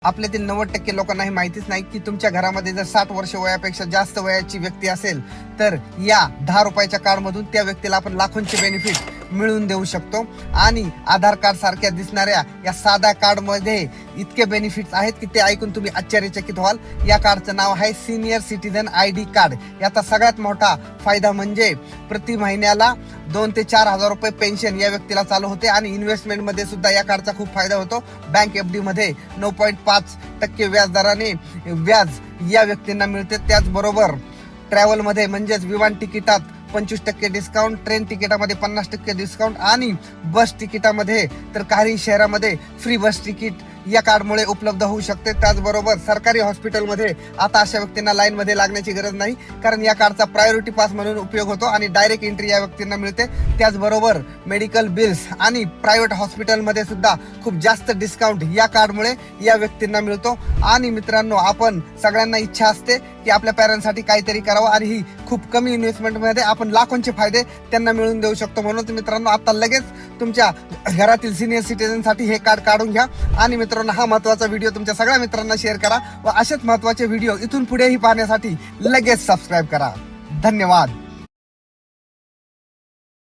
आपल्यातील 90% लोकांना हे माहितीच नाही की तुमच्या घरामध्ये जर 60 वर्ष वयापेक्षा जास्त वयाची व्यक्ती असेल तर या 10 रुपयाच्या कार्ड मधून त्या व्यक्तीला आपण लाखोंचे बेनिफिट मिळवून देऊ शकतो। आणि आधार कार्ड सारख्या दिसणाऱ्या या साध्या कार्ड मध्ये इतके बेनिफिट्स आहेत की ते ऐकून तुम्ही आश्चर्यचकित व्हाल। या कार्डचं नाव आहे सिनियर सिटीजन ID कार्ड। याचा सगळ्यात मोठा फायदा म्हणजे प्रति महिन्याला 2 ते 4 हजार रुपये पेन्शन या व्यक्तीला चालू होते आणि इन्व्हेस्टमेंट मध्ये सुद्धा या कार्डचा खूप फायदा होतो। बँक FD मध्ये 9.5% व्याज दराने व्याज या व्यक्तींना मिळते। त्याचबरोबर ट्रॅव्हल मध्ये म्हणजेच विमान तिकिटात 25% डिस्काउंट, ट्रेन तिकिटामध्ये 50% डिस्काउंट आणि बस तिकिटामध्ये तर काही शहरामध्ये फ्री बस तिकीट या कार्डमुळे उपलब्ध होऊ शकते। त्याचबरोबर सरकारी हॉस्पिटलमध्ये आता अशा व्यक्तींना लाईन मध्ये लागण्याची गरज नाही, कारण या कार्डचा प्रायोरिटी पास म्हणून उपयोग होतो आणि डायरेक्ट एंट्री या व्यक्तींना मिळते। त्याचबरोबर मेडिकल बिल्स आणि प्रायव्हेट हॉस्पिटलमध्ये सुद्धा खूप जास्त डिस्काउंट या कार्डमुळे या व्यक्तींना मिळतो। आणि मित्रांनो, आपण सगळ्यांना इच्छा असते की आपल्या पॅरेंट्ससाठी काहीतरी करावं आणि ही खूप कमी इन्व्हेस्टमेंट मध्ये आपण लाखोंचे फायदे त्यांना मिळवून देऊ शकतो। म्हणून मित्रांनो, आता लगेच तुमच्या घरातील सिनियर सिटीजन साठी हे कार्ड काढून घ्या। आणि मित्रांनो, हा महत्त्वाचा व्हिडिओ तुमच्या सगळ्या मित्रांना शेअर करा व असेच महत्त्वाचे व्हिडिओ इथून पुढेही पाहण्यासाठी लगेच सबस्क्राईब करा। धन्यवाद।